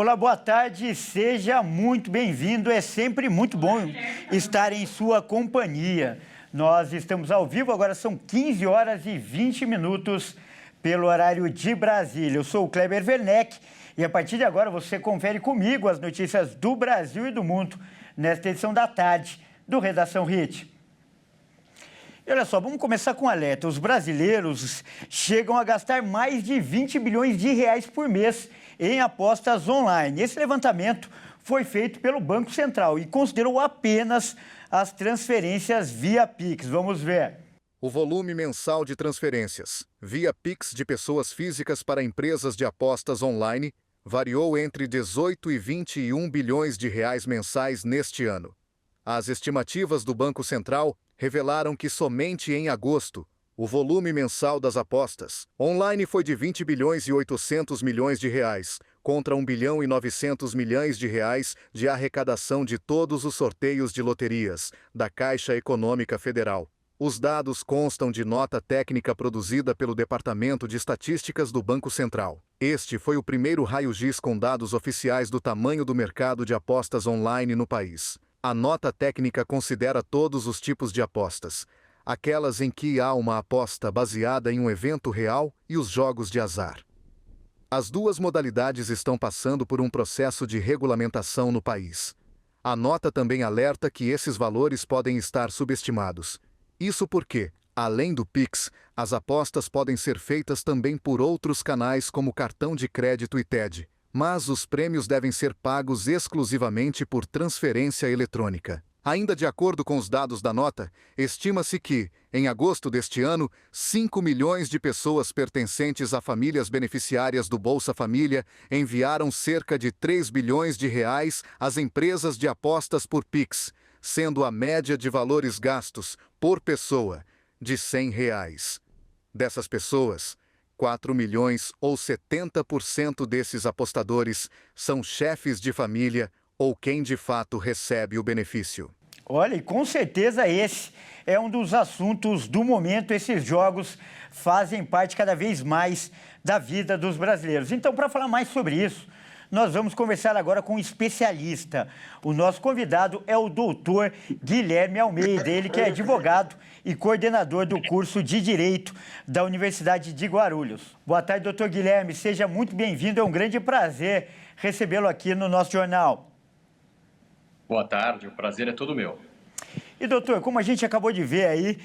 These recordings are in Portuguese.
Olá, boa tarde, seja muito bem-vindo. É sempre muito bom estar em sua companhia. Nós estamos ao vivo, agora são 15 horas e 20 minutos pelo horário de Brasília. Eu sou o Kleber Werneck e a partir de agora você confere comigo as notícias do Brasil e do mundo nesta edição da tarde do Redação Hit. E olha só, vamos começar com um alerta. Os brasileiros chegam a gastar mais de 20 bilhões de reais por mês em apostas online. Esse levantamento foi feito pelo Banco Central e considerou apenas as transferências via Pix. Vamos ver. O volume mensal de transferências via Pix de pessoas físicas para empresas de apostas online variou entre 18 e 21 bilhões de reais mensais neste ano. As estimativas do Banco Central revelaram que somente em agosto, o volume mensal das apostas online foi de 20 bilhões e 800 milhões de reais, contra 1 bilhão e 900 milhões de reais de arrecadação de todos os sorteios de loterias da Caixa Econômica Federal. Os dados constam de nota técnica produzida pelo Departamento de Estatísticas do Banco Central. Este foi o primeiro raio-x com dados oficiais do tamanho do mercado de apostas online no país. A nota técnica considera todos os tipos de apostas, aquelas em que há uma aposta baseada em um evento real e os jogos de azar. As duas modalidades estão passando por um processo de regulamentação no país. A nota também alerta que esses valores podem estar subestimados. Isso porque, além do Pix, as apostas podem ser feitas também por outros canais como cartão de crédito e TED, mas os prêmios devem ser pagos exclusivamente por transferência eletrônica. Ainda de acordo com os dados da nota, estima-se que, em agosto deste ano, 5 milhões de pessoas pertencentes a famílias beneficiárias do Bolsa Família enviaram cerca de 3 bilhões de reais às empresas de apostas por Pix, sendo a média de valores gastos por pessoa de R$ 100 reais. Dessas pessoas, 4 milhões ou 70% desses apostadores são chefes de família ou quem de fato recebe o benefício. Olha, e com certeza esse é um dos assuntos do momento. Esses jogos fazem parte cada vez mais da vida dos brasileiros. Então, para falar mais sobre isso, nós vamos conversar agora com um especialista. O nosso convidado é o doutor Guilherme Almeida, ele que é advogado e coordenador do curso de Direito da Universidade de Guarulhos. Boa tarde, doutor Guilherme, seja muito bem-vindo, é um grande prazer recebê-lo aqui no nosso jornal. Boa tarde, o prazer é todo meu. E, doutor, como a gente acabou de ver aí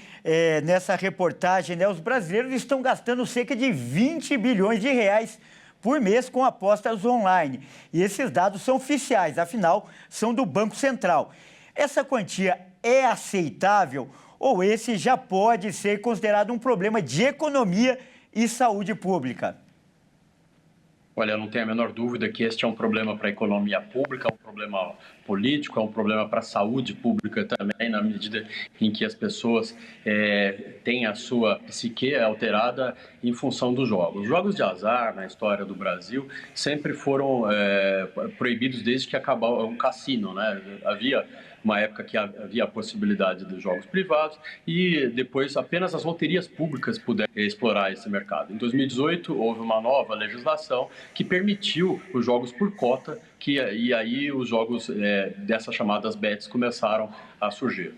nessa reportagem, né, os brasileiros estão gastando cerca de 20 bilhões de reais por mês com apostas online. E esses dados são oficiais, afinal, são do Banco Central. Essa quantia é aceitável ou esse já pode ser considerado um problema de economia e saúde pública? Olha, eu não tenho a menor dúvida que este é um problema para a economia pública, é um problema político, é um problema para a saúde pública também, na medida em que as pessoas têm a sua psique alterada em função dos jogos. Os jogos de azar, na história do Brasil, sempre foram proibidos desde que acabou o cassino, né? Havia uma época que havia a possibilidade dos jogos privados e depois apenas as loterias públicas puderam explorar esse mercado. Em 2018, houve uma nova legislação que permitiu os jogos por cota, e aí os jogos dessas chamadas bets começaram a surgir.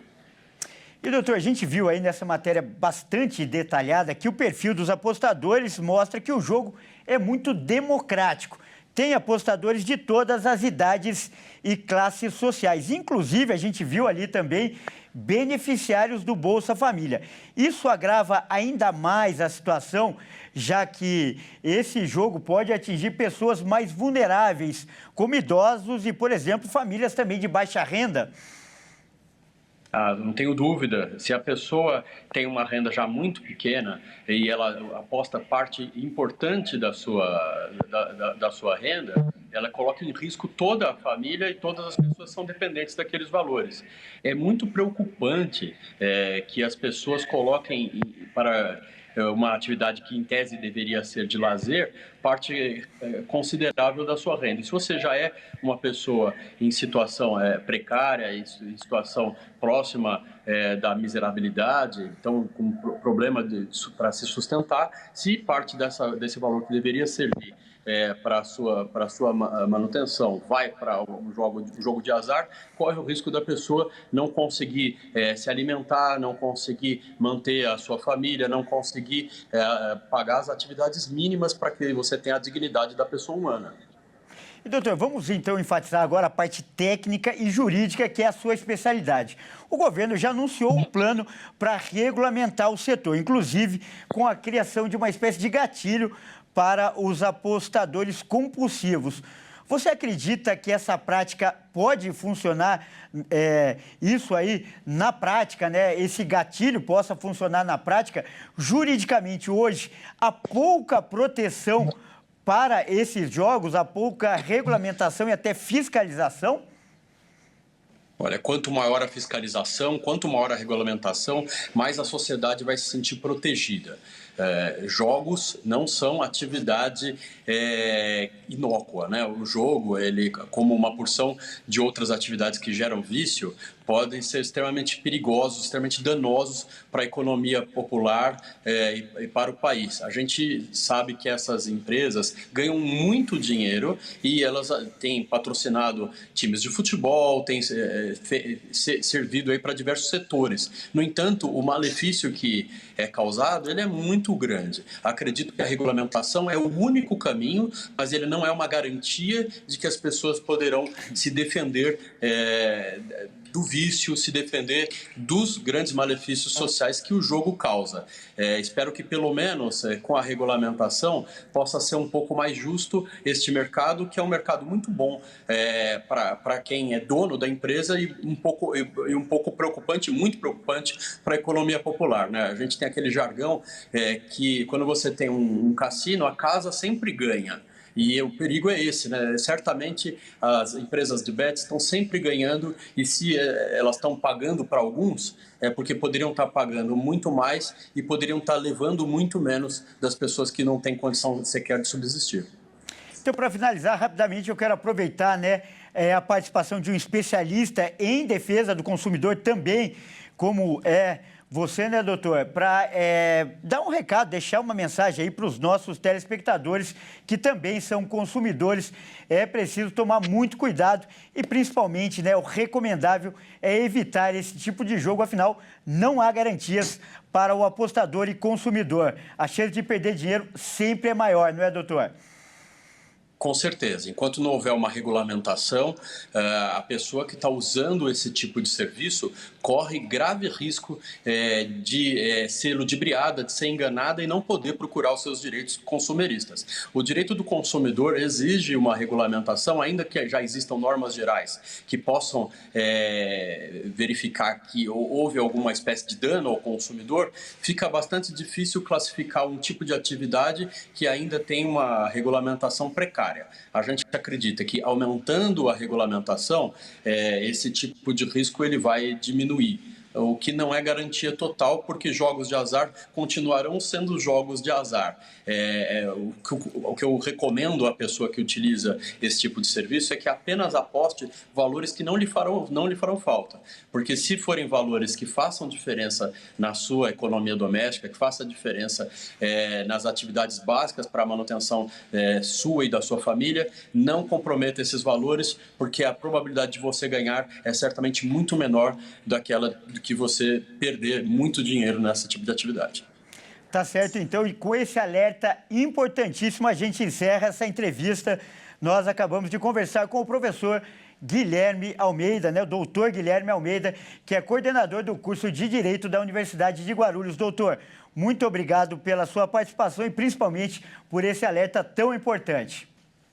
E, doutor, a gente viu aí nessa matéria bastante detalhada que o perfil dos apostadores mostra que o jogo é muito democrático. Tem apostadores de todas as idades e classes sociais. Inclusive, a gente viu ali também beneficiários do Bolsa Família. Isso agrava ainda mais a situação, já que esse jogo pode atingir pessoas mais vulneráveis, como idosos e, por exemplo, famílias também de baixa renda. Não tenho dúvida, se a pessoa tem uma renda já muito pequena e ela aposta parte importante da sua renda, ela coloca em risco toda a família e todas as pessoas são dependentes daqueles valores. É muito preocupante que as pessoas coloquem para uma atividade que em tese deveria ser de lazer, parte considerável da sua renda. E se você já é uma pessoa em situação precária, em situação próxima da miserabilidade, então com problema para se sustentar, se parte desse valor que deveria servir para a sua manutenção vai para um jogo de azar, corre o risco da pessoa não conseguir se alimentar, não conseguir manter a sua família, não conseguir pagar as atividades mínimas para que você tenha a dignidade da pessoa humana. E, doutor, vamos então enfatizar agora a parte técnica e jurídica, que é a sua especialidade. O governo já anunciou um plano para regulamentar o setor, inclusive com a criação de uma espécie de gatilho para os apostadores compulsivos. Você acredita que essa prática pode funcionar, isso aí, na prática, né? Esse gatilho possa funcionar na prática? Juridicamente, hoje, há pouca proteção para esses jogos, há pouca regulamentação e até fiscalização? Olha, quanto maior a fiscalização, quanto maior a regulamentação, mais a sociedade vai se sentir protegida. Jogos não são atividade inócua, né? O jogo, ele, como uma porção de outras atividades que geram vício, podem ser extremamente perigosos, extremamente danosos para a economia popular e para o país. A gente sabe que essas empresas ganham muito dinheiro e elas têm patrocinado times de futebol, têm servido aí para diversos setores. No entanto, o malefício que é causado, ele é muito grande. Acredito que a regulamentação é o único caminho, mas ele não é uma garantia de que as pessoas poderão se defender do vício, se defender dos grandes malefícios sociais que o jogo causa. Espero que, pelo menos, com a regulamentação, possa ser um pouco mais justo este mercado, que é um mercado muito bom para quem é dono da empresa e um pouco preocupante, muito preocupante para a economia popular, né? A gente tem aquele jargão que, quando você tem um cassino, a casa sempre ganha. E o perigo é esse, né? Certamente as empresas de bets estão sempre ganhando e se elas estão pagando para alguns, é porque poderiam estar pagando muito mais e poderiam estar levando muito menos das pessoas que não têm condição sequer de subsistir. Então, para finalizar, rapidamente, eu quero aproveitar, né, a participação de um especialista em defesa do consumidor também, como é você, né, doutor, para dar um recado, deixar uma mensagem aí para os nossos telespectadores que também são consumidores. É preciso tomar muito cuidado e, principalmente, né, o recomendável é evitar esse tipo de jogo, afinal, não há garantias para o apostador e consumidor. A chance de perder dinheiro sempre é maior, não é, doutor? Com certeza. Enquanto não houver uma regulamentação, a pessoa que está usando esse tipo de serviço corre grave risco de ser ludibriada, de ser enganada e não poder procurar os seus direitos consumeristas. O direito do consumidor exige uma regulamentação, ainda que já existam normas gerais que possam verificar que houve alguma espécie de dano ao consumidor, fica bastante difícil classificar um tipo de atividade que ainda tem uma regulamentação precária. A gente acredita que, aumentando a regulamentação, esse tipo de risco ele vai diminuir. O que não é garantia total, porque jogos de azar continuarão sendo jogos de azar. O que eu recomendo à pessoa que utiliza esse tipo de serviço é que apenas aposte valores que não lhe farão falta. Porque se forem valores que façam diferença na sua economia doméstica, que façam diferença nas atividades básicas para a manutenção sua e da sua família, não comprometa esses valores, porque a probabilidade de você ganhar é certamente muito menor do que você perder muito dinheiro nesse tipo de atividade. Tá certo, então, e com esse alerta importantíssimo, a gente encerra essa entrevista. Nós acabamos de conversar com o professor Guilherme Almeida, né, o doutor Guilherme Almeida, que é coordenador do curso de Direito da Universidade de Guarulhos. Doutor, muito obrigado pela sua participação e principalmente por esse alerta tão importante.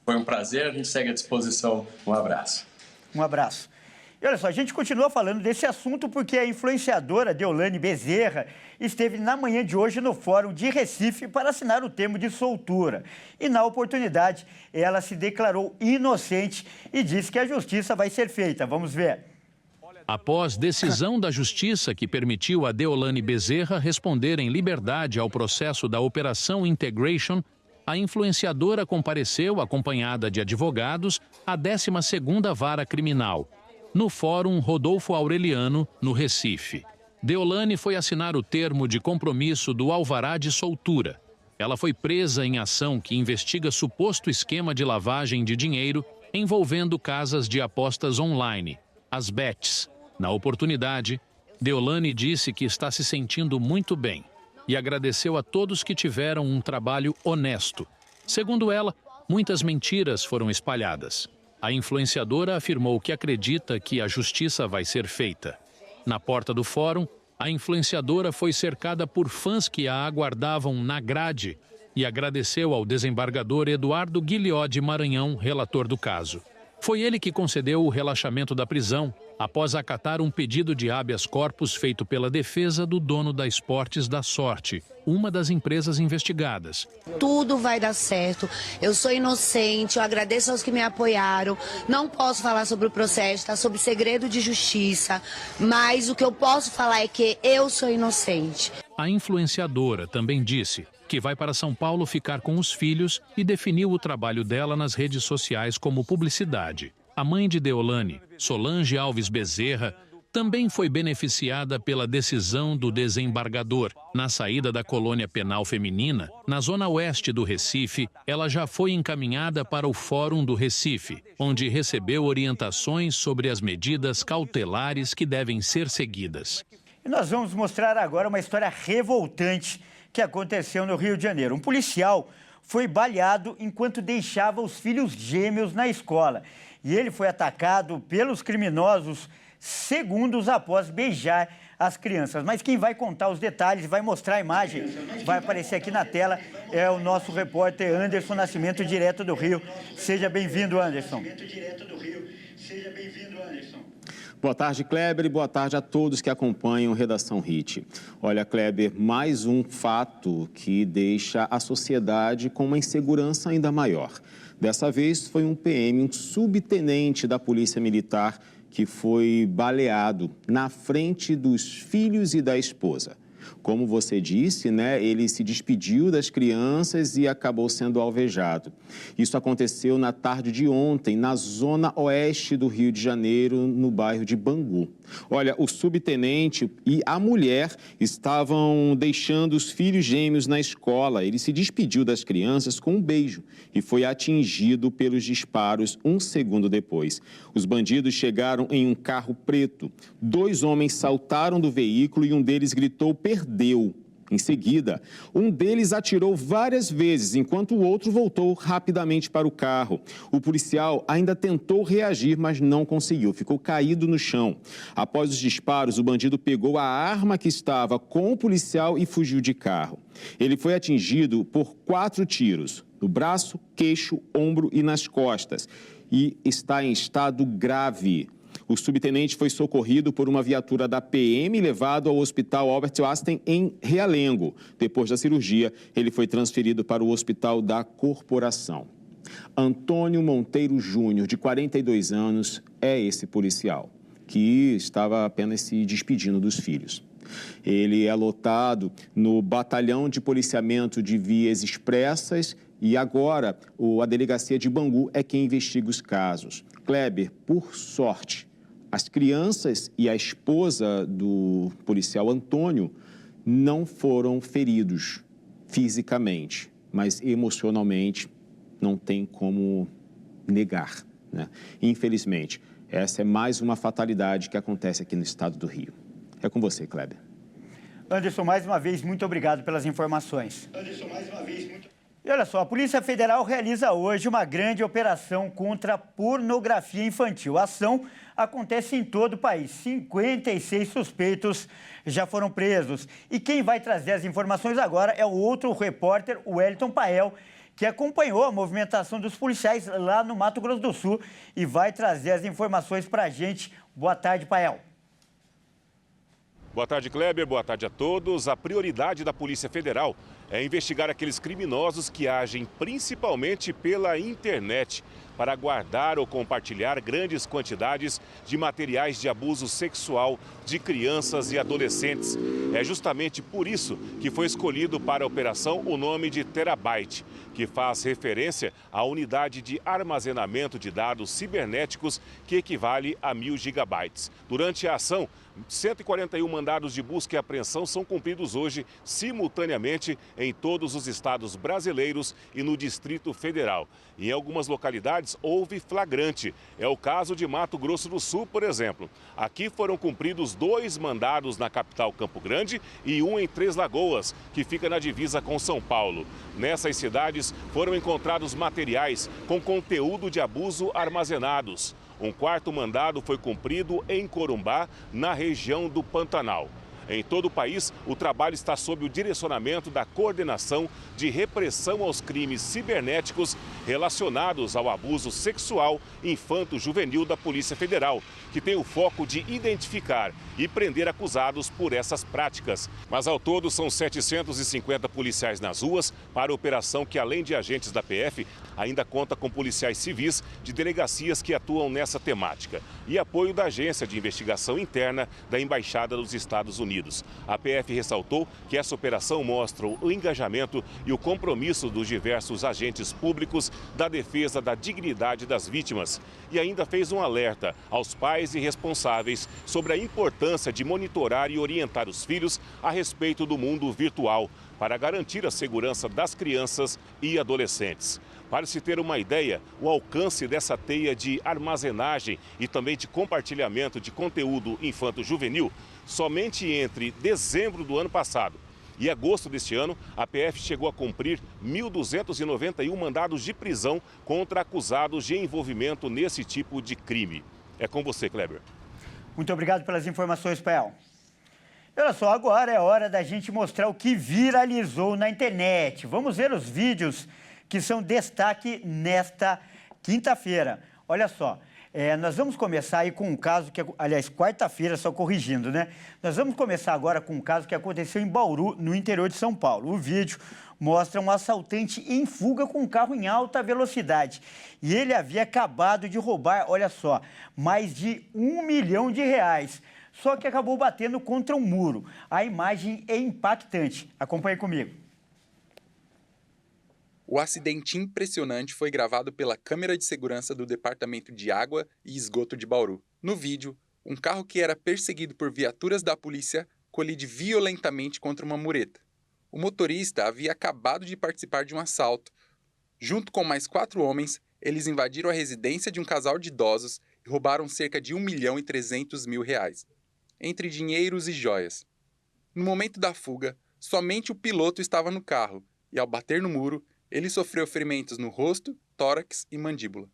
Foi um prazer, a gente segue à disposição. Um abraço. Um abraço. E olha só, a gente continua falando desse assunto porque a influenciadora Deolane Bezerra esteve na manhã de hoje no Fórum de Recife para assinar o termo de soltura. E na oportunidade, ela se declarou inocente e disse que a justiça vai ser feita. Vamos ver. Após decisão da Justiça que permitiu a Deolane Bezerra responder em liberdade ao processo da Operação Integration, a influenciadora compareceu acompanhada de advogados à 12ª Vara Criminal, no Fórum Rodolfo Aureliano, no Recife. Deolane foi assinar o termo de compromisso do alvará de soltura. Ela foi presa em ação que investiga suposto esquema de lavagem de dinheiro envolvendo casas de apostas online, as bets. Na oportunidade, Deolane disse que está se sentindo muito bem e agradeceu a todos que tiveram um trabalho honesto. Segundo ela, muitas mentiras foram espalhadas. A influenciadora afirmou que acredita que a justiça vai ser feita. Na porta do fórum, a influenciadora foi cercada por fãs que a aguardavam na grade e agradeceu ao desembargador Eduardo Guilhode Maranhão, relator do caso. Foi ele que concedeu o relaxamento da prisão após acatar um pedido de habeas corpus feito pela defesa do dono da Esportes da Sorte, uma das empresas investigadas. Tudo vai dar certo, eu sou inocente, eu agradeço aos que me apoiaram, não posso falar sobre o processo, está sob segredo de justiça, mas o que eu posso falar é que eu sou inocente. A influenciadora também disse que vai para São Paulo ficar com os filhos e definiu o trabalho dela nas redes sociais como publicidade. A mãe de Deolane, Solange Alves Bezerra, também foi beneficiada pela decisão do desembargador. Na saída da colônia penal feminina, na zona oeste do Recife, ela já foi encaminhada para o Fórum do Recife, onde recebeu orientações sobre as medidas cautelares que devem ser seguidas. E nós vamos mostrar agora uma história revoltante que aconteceu no Rio de Janeiro. Um policial foi baleado enquanto deixava os filhos gêmeos na escola. E ele foi atacado pelos criminosos segundos após beijar as crianças. Mas quem vai contar os detalhes, vai mostrar a imagem, vai aparecer aqui na tela, é o nosso repórter Anderson Nascimento, direto do Rio. Seja bem-vindo, Anderson. Boa tarde, Kleber, e boa tarde a todos que acompanham Redação HIT. Olha, Kleber, mais um fato que deixa a sociedade com uma insegurança ainda maior. Dessa vez foi um PM, um subtenente da Polícia Militar, que foi baleado na frente dos filhos e da esposa. Como você disse, né, ele se despediu das crianças e acabou sendo alvejado. Isso aconteceu na tarde de ontem, na zona oeste do Rio de Janeiro, no bairro de Bangu. Olha, o subtenente e a mulher estavam deixando os filhos gêmeos na escola. Ele se despediu das crianças com um beijo e foi atingido pelos disparos um segundo depois. Os bandidos chegaram em um carro preto. 2 homens saltaram do veículo e um deles gritou "perdeu". Em seguida, um deles atirou várias vezes, enquanto o outro voltou rapidamente para o carro. O policial ainda tentou reagir, mas não conseguiu, ficou caído no chão. Após os disparos, o bandido pegou a arma que estava com o policial e fugiu de carro. Ele foi atingido por 4 tiros, no braço, queixo, ombro e nas costas, e está em estado grave. O subtenente foi socorrido por uma viatura da PM e levado ao Hospital Albert Einstein em Realengo. Depois da cirurgia, ele foi transferido para o Hospital da Corporação. Antônio Monteiro Júnior, de 42 anos, é esse policial, que estava apenas se despedindo dos filhos. Ele é lotado no Batalhão de Policiamento de Vias Expressas e agora a Delegacia de Bangu é quem investiga os casos. Kleber, por sorte, as crianças e a esposa do policial Antônio não foram feridos fisicamente, mas emocionalmente não tem como negar, né? Infelizmente, essa é mais uma fatalidade que acontece aqui no estado do Rio. É com você, Kleber. Anderson, mais uma vez, muito obrigado pelas informações. E olha só, a Polícia Federal realiza hoje uma grande operação contra a pornografia infantil. A ação acontece em todo o país. 56 suspeitos já foram presos. E quem vai trazer as informações agora é o outro repórter, o Wellington Pael, que acompanhou a movimentação dos policiais lá no Mato Grosso do Sul e vai trazer as informações para a gente. Boa tarde, Pael. Boa tarde, Kleber. Boa tarde a todos. A prioridade da Polícia Federal é investigar aqueles criminosos que agem principalmente pela internet para guardar ou compartilhar grandes quantidades de materiais de abuso sexual de crianças e adolescentes. É justamente por isso que foi escolhido para a operação o nome de Terabyte, que faz referência à unidade de armazenamento de dados cibernéticos que equivale a 1000 gigabytes. Durante a ação, 141 mandados de busca e apreensão são cumpridos hoje simultaneamente em todos os estados brasileiros e no Distrito Federal. Em algumas localidades houve flagrante. É o caso de Mato Grosso do Sul, por exemplo. Aqui foram cumpridos 2 mandados na capital Campo Grande e 1 em Três Lagoas, que fica na divisa com São Paulo. Nessas cidades foram encontrados materiais com conteúdo de abuso armazenados. Um 4º mandado foi cumprido em Corumbá, na região do Pantanal. Em todo o país, o trabalho está sob o direcionamento da Coordenação de Repressão aos Crimes Cibernéticos relacionados ao abuso sexual infanto-juvenil da Polícia Federal, que tem o foco de identificar e prender acusados por essas práticas. Mas ao todo são 750 policiais nas ruas para a operação que, além de agentes da PF, ainda conta com policiais civis de delegacias que atuam nessa temática e apoio da Agência de Investigação Interna da Embaixada dos Estados Unidos. A PF ressaltou que essa operação mostra o engajamento e o compromisso dos diversos agentes públicos da defesa da dignidade das vítimas e ainda fez um alerta aos pais e responsáveis sobre a importância de monitorar e orientar os filhos a respeito do mundo virtual para garantir a segurança das crianças e adolescentes. Para se ter uma ideia, o alcance dessa teia de armazenagem e também de compartilhamento de conteúdo infanto-juvenil, somente entre dezembro do ano passado e agosto deste ano, a PF chegou a cumprir 1.291 mandados de prisão contra acusados de envolvimento nesse tipo de crime. É com você, Kleber. Muito obrigado pelas informações, Pael. Olha só, agora é hora da gente mostrar o que viralizou na internet. Vamos ver os vídeos que são destaque nesta quinta-feira. Olha só, nós vamos começar aí com um caso que, aliás, quarta-feira, só corrigindo, né? Nós vamos começar agora com um caso que aconteceu em Bauru, no interior de São Paulo. O vídeo mostra um assaltante em fuga com um carro em alta velocidade. E ele havia acabado de roubar, olha só, mais de R$1 milhão. Só que acabou batendo contra um muro. A imagem é impactante. Acompanhe comigo. O acidente impressionante foi gravado pela câmera de segurança do Departamento de Água e Esgoto de Bauru. No vídeo, um carro que era perseguido por viaturas da polícia colide violentamente contra uma mureta. O motorista havia acabado de participar de um assalto. Junto com mais 4 homens, eles invadiram a residência de um casal de idosos e roubaram cerca de R$1.300.000, entre dinheiros e joias. No momento da fuga, somente o piloto estava no carro e, ao bater no muro, ele sofreu ferimentos no rosto, tórax e mandíbula.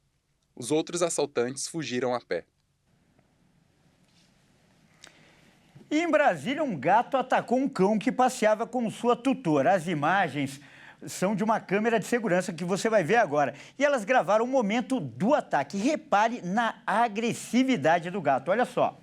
Os outros assaltantes fugiram a pé. E em Brasília, um gato atacou um cão que passeava com sua tutora. As imagens são de uma câmera de segurança que você vai ver agora. E elas gravaram o momento do ataque. Repare na agressividade do gato. Olha só.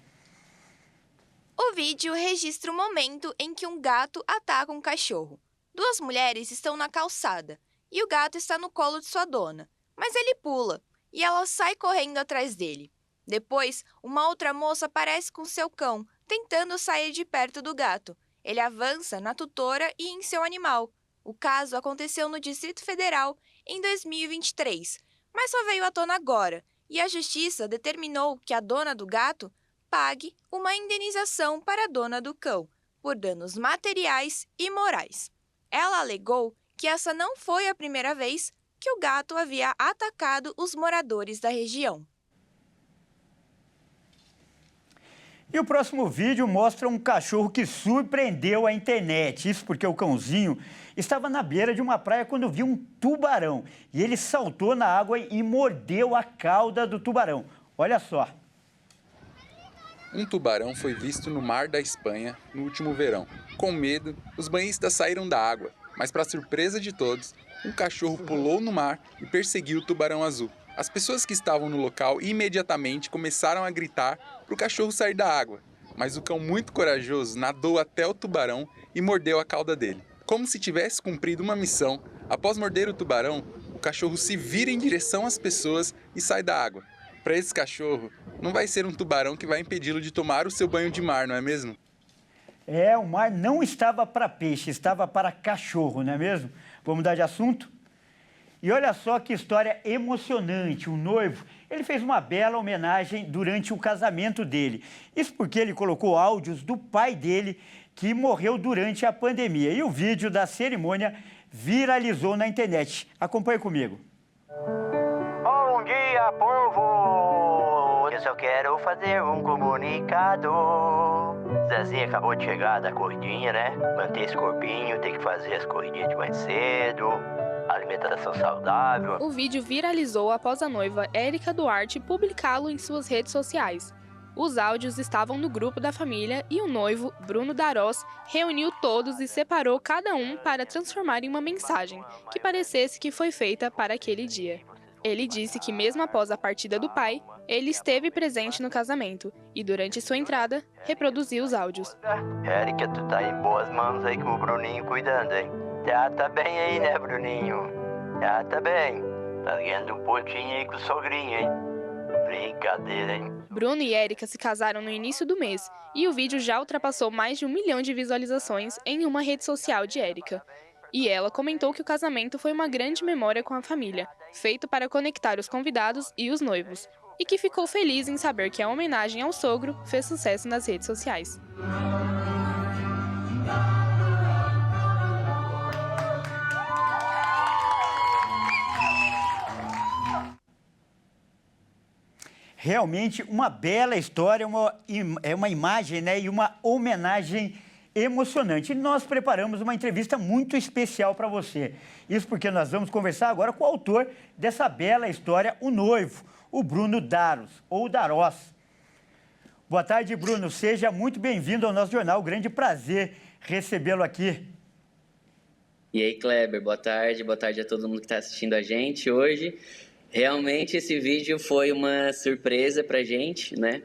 O vídeo registra o momento em que um gato ataca um cachorro. 2 mulheres estão na calçada e o gato está no colo de sua dona, mas ele pula e ela sai correndo atrás dele. Depois, uma outra moça aparece com seu cão, tentando sair de perto do gato. Ele avança na tutora e em seu animal. O caso aconteceu no Distrito Federal em 2023, mas só veio à tona agora, e a Justiça determinou que a dona do gato pague uma indenização para a dona do cão, por danos materiais e morais. Ela alegou que essa não foi a primeira vez que o gato havia atacado os moradores da região. E o próximo vídeo mostra um cachorro que surpreendeu a internet. Isso porque o cãozinho estava na beira de uma praia quando viu um tubarão. E ele saltou na água e mordeu a cauda do tubarão. Olha só. Um tubarão foi visto no mar da Espanha no último verão. Com medo, os banhistas saíram da água, mas para surpresa de todos, um cachorro pulou no mar e perseguiu o tubarão azul. As pessoas que estavam no local imediatamente começaram a gritar para o cachorro sair da água, mas o cão muito corajoso nadou até o tubarão e mordeu a cauda dele. Como se tivesse cumprido uma missão, após morder o tubarão, o cachorro se vira em direção às pessoas e sai da água. Para esse cachorro, não vai ser um tubarão que vai impedi-lo de tomar o seu banho de mar, não é mesmo? O mar não estava para peixe, estava para cachorro, não é mesmo? Vamos mudar de assunto? E olha só que história emocionante. O noivo, ele fez uma bela homenagem durante o casamento dele. Isso porque ele colocou áudios do pai dele, que morreu durante a pandemia. E o vídeo da cerimônia viralizou na internet. Acompanhe comigo. Bom dia, povo! Eu só quero fazer um comunicado. Zezinha acabou de chegar da corridinha, né? Manter esse corpinho, tem que fazer as corridinhas de mais cedo, alimentação saudável. O vídeo viralizou após a noiva Érica Duarte publicá-lo em suas redes sociais. Os áudios estavam no grupo da família e o noivo, Bruno Darós, reuniu todos e separou cada um para transformar em uma mensagem que parecesse que foi feita para aquele dia. Ele disse que mesmo após a partida do pai, ele esteve presente no casamento e durante sua entrada, reproduziu os áudios. Érica, tu tá em boas mãos aí com o Bruninho cuidando, hein? Tá bem aí, né, Bruninho? Tá bem. Tá ganhando um pontinho aí com o sogrinho, hein? Brincadeira, hein? Bruno e Érica se casaram no início do mês e o vídeo já ultrapassou mais de 1 milhão de visualizações em uma rede social de Érica. E ela comentou que o casamento foi uma grande memória com a família, feito para conectar os convidados e os noivos, e que ficou feliz em saber que a homenagem ao sogro fez sucesso nas redes sociais. Realmente uma bela história, uma imagem, né, e uma homenagem emocionante. E nós preparamos uma entrevista muito especial para você. Isso porque nós vamos conversar agora com o autor dessa bela história, o noivo, o Bruno Darós, ou Darós. Boa tarde, Bruno. Seja muito bem-vindo ao nosso jornal. Grande prazer recebê-lo aqui. E aí, Kleber, boa tarde a todo mundo que está assistindo a gente hoje. Realmente esse vídeo foi uma surpresa pra gente, né?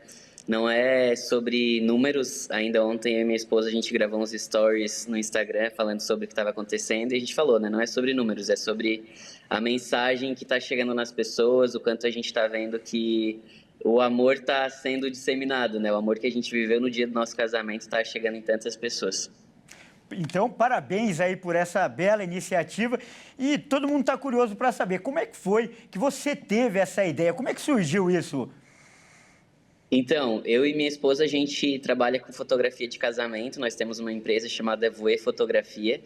Não é sobre números. Ainda ontem eu e minha esposa a gente gravou uns stories no Instagram falando sobre o que estava acontecendo e a gente falou, né? Não é sobre números, é sobre a mensagem que está chegando nas pessoas, o quanto a gente está vendo que o amor está sendo disseminado, né? O amor que a gente viveu no dia do nosso casamento está chegando em tantas pessoas. Então, parabéns aí por essa bela iniciativa e todo mundo está curioso para saber como é que foi que você teve essa ideia, como é que surgiu isso? Então, eu e minha esposa, a gente trabalha com fotografia de casamento, nós temos uma empresa chamada Voe Fotografia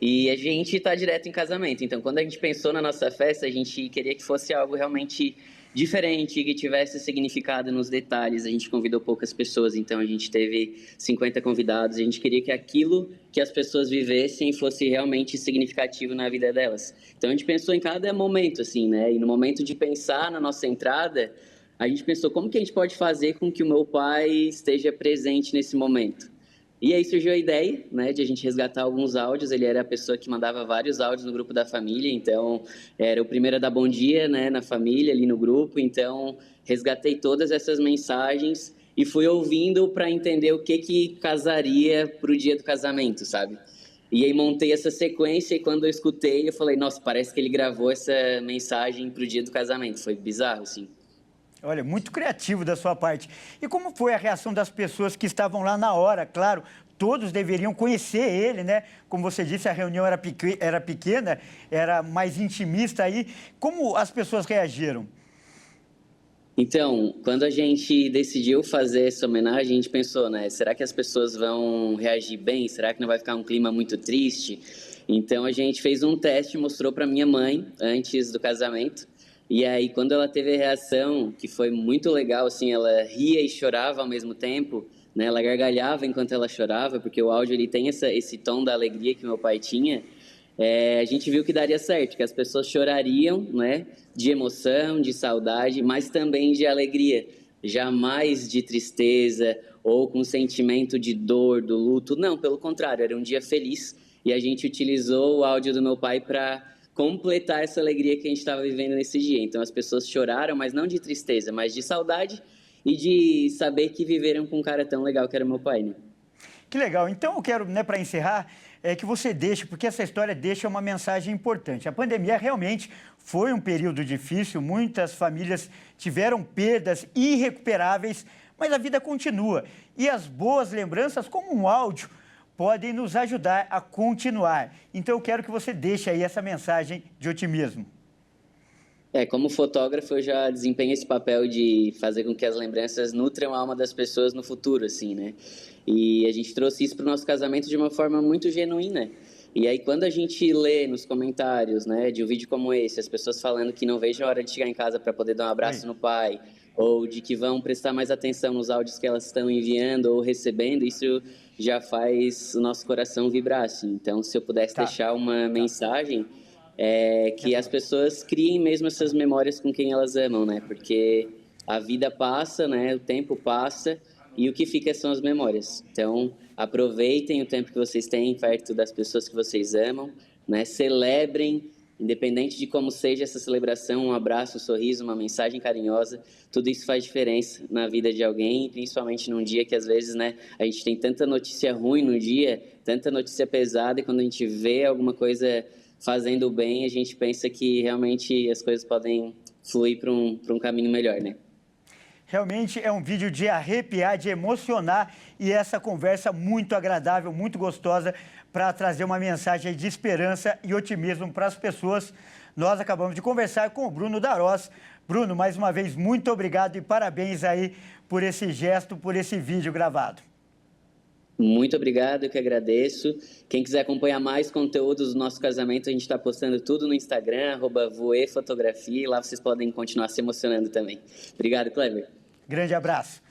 e a gente está direto em casamento. Então, quando a gente pensou na nossa festa, a gente queria que fosse algo realmente diferente, que tivesse significado nos detalhes. A gente convidou poucas pessoas, então a gente teve 50 convidados. A gente queria que aquilo que as pessoas vivessem fosse realmente significativo na vida delas. Então, a gente pensou em cada momento, assim, né? E no momento de pensar na nossa entrada, a gente pensou como que a gente pode fazer com que o meu pai esteja presente nesse momento. E aí surgiu a ideia, né, de a gente resgatar alguns áudios. Ele era a pessoa que mandava vários áudios no grupo da família, então era o primeiro a dar bom dia, né, na família, ali no grupo. Então resgatei todas essas mensagens e fui ouvindo para entender o que casaria para o dia do casamento, sabe? E aí montei essa sequência e quando eu escutei, eu falei, nossa, parece que ele gravou essa mensagem para o dia do casamento. Foi bizarro, assim. Olha, muito criativo da sua parte. E como foi a reação das pessoas que estavam lá na hora? Claro, todos deveriam conhecer ele, né? Como você disse, a reunião era pequena, era mais intimista aí. Como as pessoas reagiram? Então, quando a gente decidiu fazer essa homenagem, a gente pensou, né? Será que as pessoas vão reagir bem? Será que não vai ficar um clima muito triste? Então, a gente fez um teste, mostrou para minha mãe antes do casamento. E aí, quando ela teve a reação, que foi muito legal, assim, ela ria e chorava ao mesmo tempo, né? Ela gargalhava enquanto ela chorava, porque o áudio ele tem esse tom da alegria que meu pai tinha. A gente viu que daria certo, que as pessoas chorariam, né? De emoção, de saudade, mas também de alegria. Jamais de tristeza ou com sentimento de dor, do luto. Não, pelo contrário, era um dia feliz. E a gente utilizou o áudio do meu pai para completar essa alegria que a gente estava vivendo nesse dia. Então as pessoas choraram, mas não de tristeza, mas de saudade e de saber que viveram com um cara tão legal que era meu pai, né? Que legal. Então eu quero, né, para encerrar, que você deixe, porque essa história deixa uma mensagem importante. A pandemia realmente foi um período difícil, muitas famílias tiveram perdas irrecuperáveis, mas a vida continua. E as boas lembranças, como um áudio, podem nos ajudar a continuar. Então, eu quero que você deixe aí essa mensagem de otimismo. Como fotógrafo, eu já desempenho esse papel de fazer com que as lembranças nutram a alma das pessoas no futuro, assim, né? E a gente trouxe isso para o nosso casamento de uma forma muito genuína. E aí, quando a gente lê nos comentários, né, de um vídeo como esse, as pessoas falando que não vejo a hora de chegar em casa para poder dar um abraço no pai, ou de que vão prestar mais atenção nos áudios que elas estão enviando ou recebendo, isso já faz o nosso coração vibrar, assim. Então, se eu pudesse deixar uma mensagem, que as pessoas criem mesmo essas memórias com quem elas amam, né? Porque a vida passa, né? O tempo passa e o que fica são as memórias. Então, aproveitem o tempo que vocês têm perto das pessoas que vocês amam, né? Celebrem, independente de como seja essa celebração, um abraço, um sorriso, uma mensagem carinhosa, tudo isso faz diferença na vida de alguém, principalmente num dia que às vezes, né, a gente tem tanta notícia ruim no dia, tanta notícia pesada, e quando a gente vê alguma coisa fazendo bem, a gente pensa que realmente as coisas podem fluir para um caminho melhor, né? Realmente é um vídeo de arrepiar, de emocionar, e essa conversa muito agradável, muito gostosa, para trazer uma mensagem de esperança e otimismo para as pessoas. Nós acabamos de conversar com o Bruno Darós. Bruno, mais uma vez, muito obrigado e parabéns aí por esse gesto, por esse vídeo gravado. Muito obrigado, eu que agradeço. Quem quiser acompanhar mais conteúdos do nosso casamento, a gente está postando tudo no Instagram, @voefotografia, e lá vocês podem continuar se emocionando também. Obrigado, Kleber. Grande abraço.